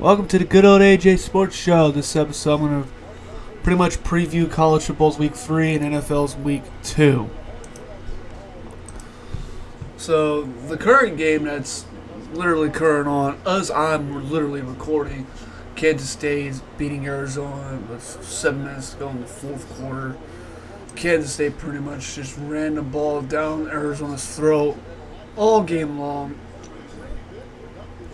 Welcome to the good old AJ Sports Show. This episode, I'm going to pretty much preview college football's Week 3 and NFL's Week 2. So, the current game that's literally current on, as I'm literally recording, Kansas State is beating Arizona with 7 minutes to go in the fourth quarter. Kansas State pretty much just ran the ball down Arizona's throat all game long.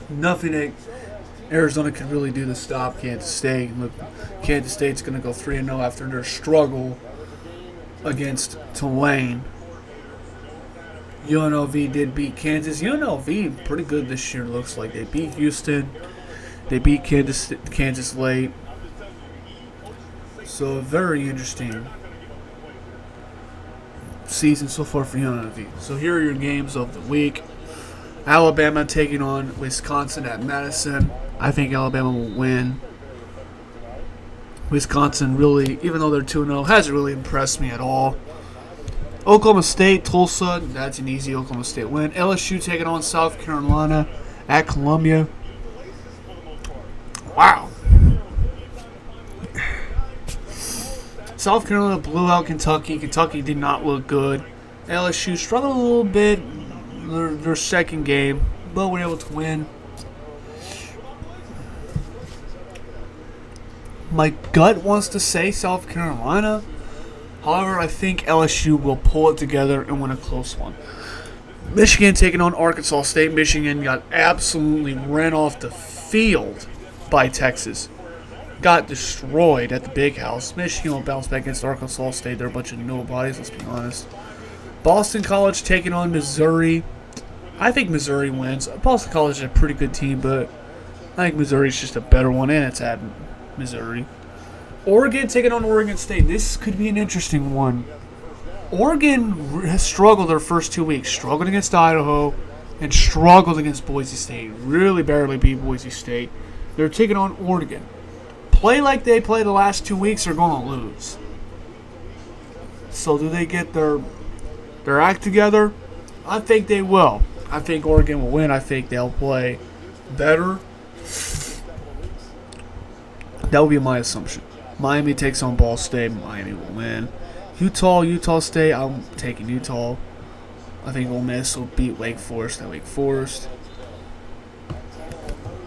Nothing that Arizona could really do to stop Kansas State. Look, Kansas State's going to go 3-0 after their struggle against Tulane. UNLV did beat Kansas. UNLV pretty good this year, looks like. They beat Houston. They beat Kansas late. So, a very interesting season so far for UNLV. So, here are your games of the week. Alabama taking on Wisconsin at Madison. I think Alabama will win. Wisconsin really, even though they're 2-0, hasn't really impressed me at all. Oklahoma State, Tulsa, that's an easy Oklahoma State win. LSU taking on South Carolina at Columbia. Wow. South Carolina blew out Kentucky. Kentucky did not look good. LSU struggled a little bit their second game, but were able to win. My gut wants to say South Carolina. However, I think LSU will pull it together and win a close one. Michigan taking on Arkansas State. Michigan got absolutely ran off the field by Texas. Got destroyed at the Big House. Michigan will bounce back against Arkansas State. They're a bunch of nobodies, let's be honest. Boston College taking on Missouri. I think Missouri wins. Boston College is a pretty good team, but I think Missouri's just a better one, and it's at Missouri. Oregon taking on Oregon State. This could be an interesting one. Oregon has struggled their first 2 weeks. Struggled against Idaho and struggled against Boise State. Really barely beat Boise State. They're taking on Oregon. Play like they played the last 2 weeks, they're going to lose. So do they get their act together? I think they will. I think Oregon will win. I think they'll play better. That would be my assumption. Miami takes on Ball State. Miami will win. Utah State. I'm taking Utah. I think Ole Miss will beat Wake Forest at Wake Forest.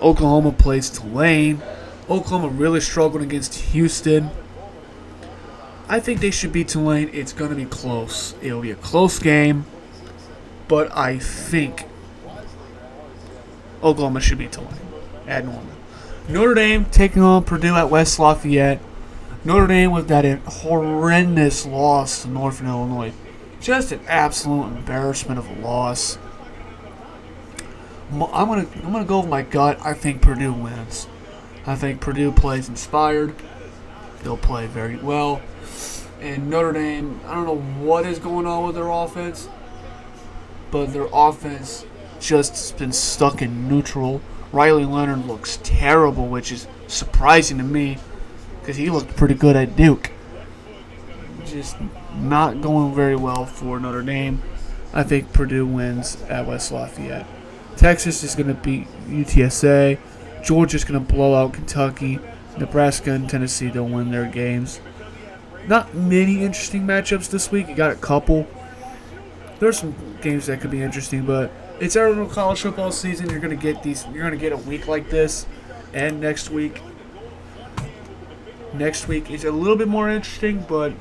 Oklahoma plays Tulane. Oklahoma really struggled against Houston. I think they should beat Tulane. It's going to be close. It'll be a close game. But I think Oklahoma should beat Tulane at Norman. Notre Dame taking on Purdue at West Lafayette. Notre Dame with that horrendous loss to Northern Illinois. Just an absolute embarrassment of a loss. I'm gonna go with my gut. I think Purdue wins. I think Purdue plays inspired. They'll play very well. And Notre Dame, I don't know what is going on with their offense, but their offense just has been stuck in neutral. Riley Leonard looks terrible, which is surprising to me because he looked pretty good at Duke. Just not going very well for Notre Dame. I think Purdue wins at West Lafayette. Texas is going to beat UTSA. Georgia's going to blow out Kentucky. Nebraska and Tennessee don't win their games. Not many interesting matchups this week. You got a couple. There's some games that could be interesting, but it's our college football season. You're going to get these. You're going to get a week like this, and next week. Next week is a little bit more interesting, but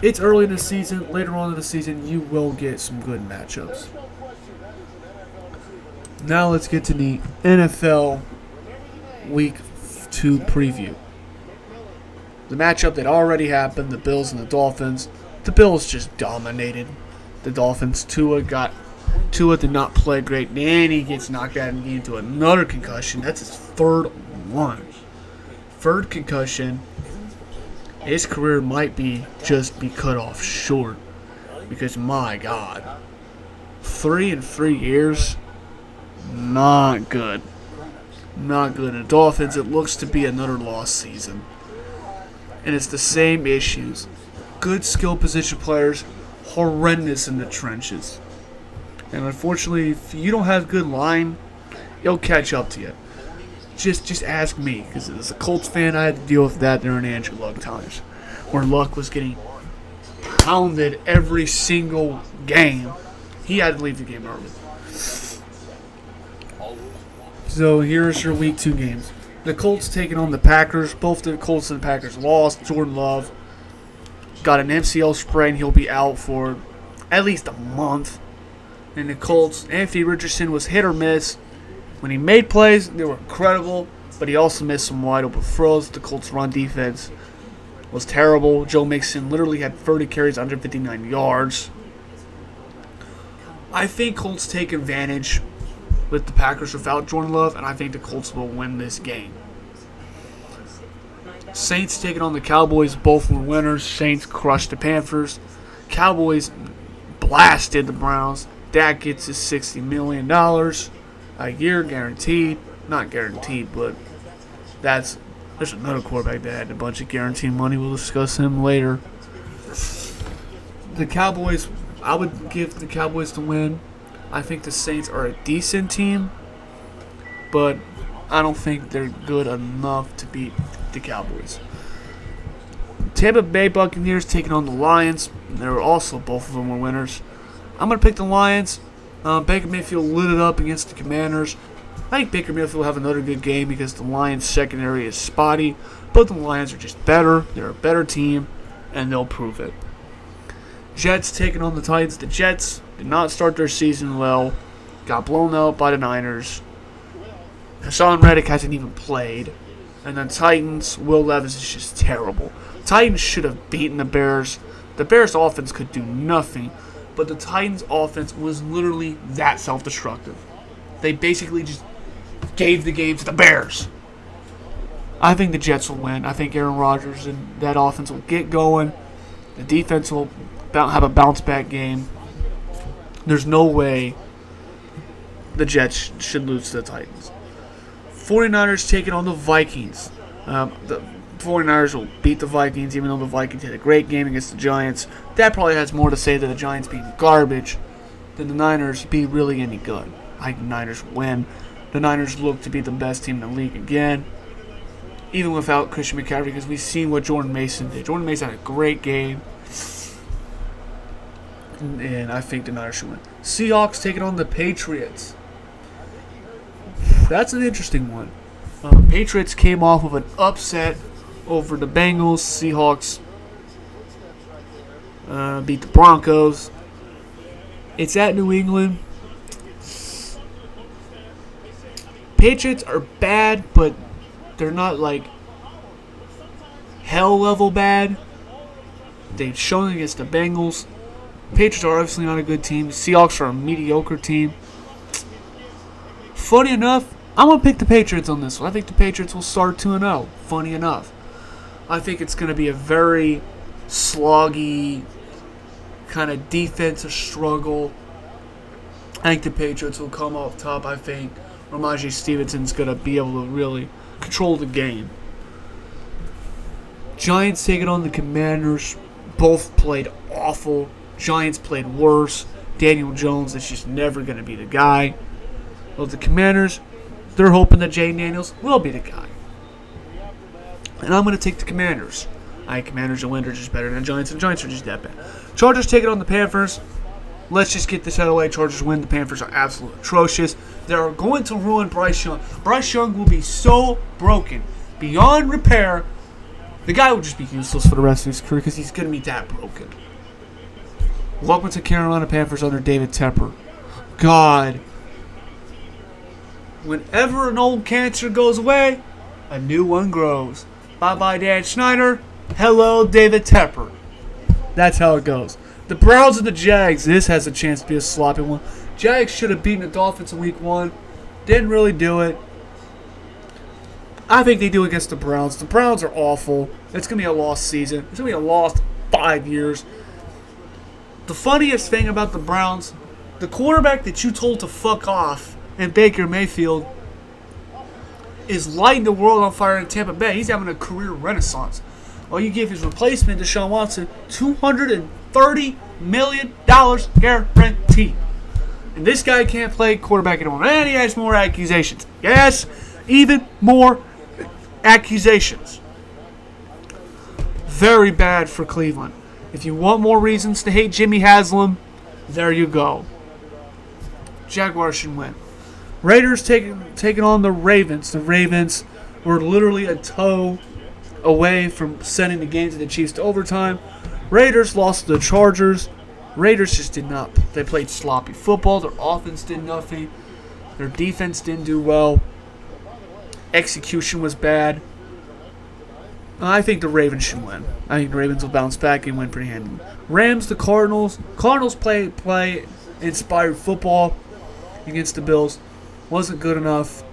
it's early in the season. Later on in the season, you will get some good matchups. Now let's get to the NFL Week 2 preview. The matchup that already happened, the Bills and the Dolphins. The Bills just dominated the Dolphins. Tua did not play great. Then he gets knocked out and into another concussion. That's his third one. Third concussion. His career might be cut off short. Because my God. 3 in 3 years. Not good. Not good. The Dolphins, it looks to be another lost season. And it's the same issues. Good skill position players, horrendous in the trenches. And unfortunately, if you don't have good line, it'll catch up to you. Just ask me, because as a Colts fan, I had to deal with that during Andrew Luck times, where Luck was getting pounded every single game. He had to leave the game early. So here's your Week 2 games. The Colts taking on the Packers. Both the Colts and the Packers lost. Jordan Love got an MCL sprain. He'll be out for at least a month. And the Colts, Anthony Richardson was hit or miss. When he made plays, they were incredible, but he also missed some wide open throws. The Colts' run defense was terrible. Joe Mixon literally had 30 carries, 159 yards. I think Colts take advantage with the Packers without Jordan Love, and I think the Colts will win this game. Saints taking on the Cowboys. Both were winners. Saints crushed the Panthers. Cowboys blasted the Browns. Dak gets his $60 million. A year guaranteed. Not guaranteed, but there's another quarterback that had a bunch of guaranteed money. We'll discuss him later. The Cowboys, I would give the Cowboys the win. I think the Saints are a decent team, but I don't think they're good enough to beat the Cowboys. Tampa Bay Buccaneers taking on the Lions. They were also, both of them were winners. I'm going to pick the Lions. Baker Mayfield lit it up against the Commanders. I think Baker Mayfield will have another good game because the Lions' secondary is spotty, but the Lions are just better. They're a better team, and they'll prove it. Jets taking on the Titans. The Jets did not start their season well. Got blown out by the Niners. Hassan Reddick hasn't even played. And then Titans, Will Levis is just terrible. Titans should have beaten the Bears. The Bears' offense could do nothing. But the Titans' offense was literally that self-destructive. They basically just gave the game to the Bears. I think the Jets will win. I think Aaron Rodgers and that offense will get going. The defense will have a bounce-back game. There's no way the Jets should lose to the Titans. 49ers taking on the Vikings. The 49ers will beat the Vikings, even though the Vikings had a great game against the Giants. That probably has more to say that the Giants being garbage than the Niners be really any good. I think the Niners win. The Niners look to be the best team in the league again, even without Christian McCaffrey, because we've seen what Jordan Mason did. Jordan Mason had a great game, and I think the Niners should win. Seahawks taking on the Patriots. That's an interesting one. Patriots came off of an upset over the Bengals. Seahawks beat the Broncos. It's at New England. Patriots are bad, but they're not like hell level bad. They've shown against the Bengals. Patriots are obviously not a good team. Seahawks are a mediocre team. Funny enough, I'm going to pick the Patriots on this one. I think the Patriots will start 2-0. Funny enough. I think it's going to be a very sloggy kind of defensive struggle. I think the Patriots will come off top. I think Ramondre Stevenson's going to be able to really control the game. Giants taking on the Commanders. Both played awful. Giants played worse. Daniel Jones is just never going to be the guy. Well, the Commanders, they're hoping that Jay Daniels will be the guy. And I'm going to take the Commanders. Commanders and Wind are just better than the Giants, and the Giants are just that bad. Chargers taking on the Panthers. Let's just get this out of the way. Chargers win. The Panthers are absolutely atrocious. They're going to ruin Bryce Young. Bryce Young will be so broken, beyond repair. The guy will just be useless for the rest of his career because he's going to be that broken. Welcome to Carolina Panthers under David Tepper. God. Whenever an old cancer goes away, a new one grows. Bye-bye, Dan Snyder. Hello, David Tepper. That's how it goes. The Browns and the Jags. This has a chance to be a sloppy one. Jags should have beaten the Dolphins in Week 1. Didn't really do it. I think they do against the Browns. The Browns are awful. It's going to be a lost season. It's going to be a lost 5 years. The funniest thing about the Browns, the quarterback that you told to fuck off and Baker Mayfield is lighting the world on fire in Tampa Bay. He's having a career renaissance. Well, you give his replacement, Deshaun Watson, $230 million guaranteed. And this guy can't play quarterback anymore. And he has more accusations. Yes, Even more accusations. Very bad for Cleveland. If you want more reasons to hate Jimmy Haslam, there you go. Jaguars should win. Raiders taking on the Ravens. The Ravens were literally a toe away from sending the game to the Chiefs to overtime. Raiders lost to the Chargers. Raiders just did not. They played sloppy football. Their offense did nothing. Their defense didn't do well. Execution was bad. I think the Ravens should win. I think the Ravens will bounce back and win pretty handily. Rams, the Cardinals. Cardinals play inspired football against the Bills. Wasn't good enough.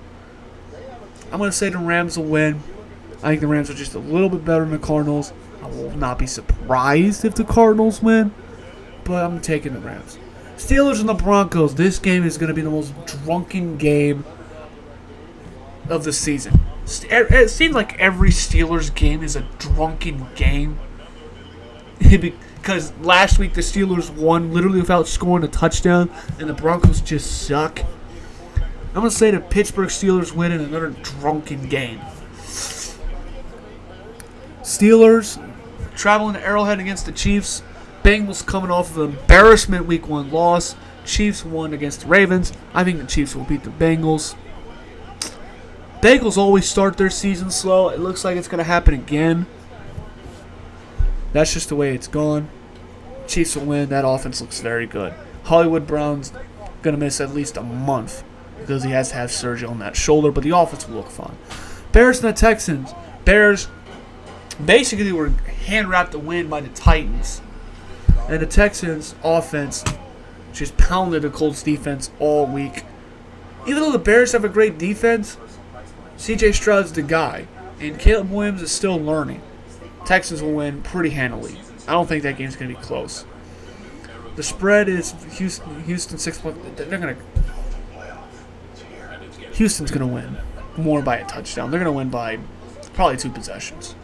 I'm going to say the Rams will win. I think the Rams are just a little bit better than the Cardinals. I will not be surprised if the Cardinals win, but I'm taking the Rams. Steelers and the Broncos. This game is going to be the most drunken game of the season. It seems like every Steelers game is a drunken game. Because last week the Steelers won literally without scoring a touchdown, and the Broncos just suck. I'm going to say the Pittsburgh Steelers win in another drunken game. Steelers traveling to Arrowhead against the Chiefs. Bengals coming off of an embarrassment week 1 loss. Chiefs won against the Ravens. I think the Chiefs will beat the Bengals. Bengals always start their season slow. It looks like it's going to happen again. That's just the way it's gone. Chiefs will win. That offense looks very good. Hollywood Brown's going to miss at least a month because he has to have surgery on that shoulder, but the offense will look fine. Bears and the Texans. Bears basically were hand-wrapped the win by the Titans. And the Texans' offense just pounded the Colts' defense all week. Even though the Bears have a great defense, C.J. Stroud's the guy, and Caleb Williams is still learning. Texans will win pretty handily. I don't think that game's going to be close. The spread is Houston 6 points. Houston's going to win more by a touchdown. They're going to win by probably 2 possessions.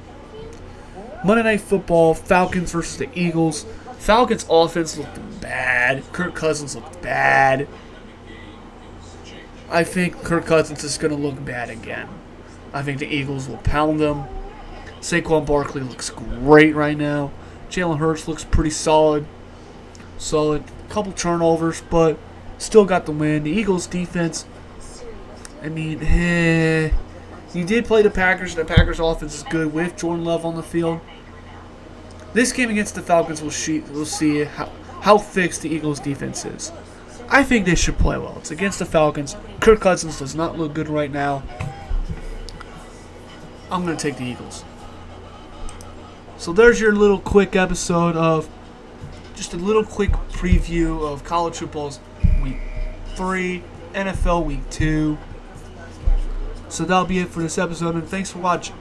Monday Night Football, Falcons versus the Eagles. Falcons' offense looked bad. Kirk Cousins looked bad. I think Kirk Cousins is going to look bad again. I think the Eagles will pound them. Saquon Barkley looks great right now. Jalen Hurts looks pretty solid. Couple turnovers, but still got the win. The Eagles' defense, I mean, you did play the Packers. The Packers' offense is good with Jordan Love on the field. This game against the Falcons, we'll see how fixed the Eagles' defense is. I think they should play well. It's against the Falcons. Kirk Cousins does not look good right now. I'm going to take the Eagles. So there's your little quick episode of just a little quick preview of college football's Week 3, NFL Week 2. So that'll be it for this episode, and thanks for watching.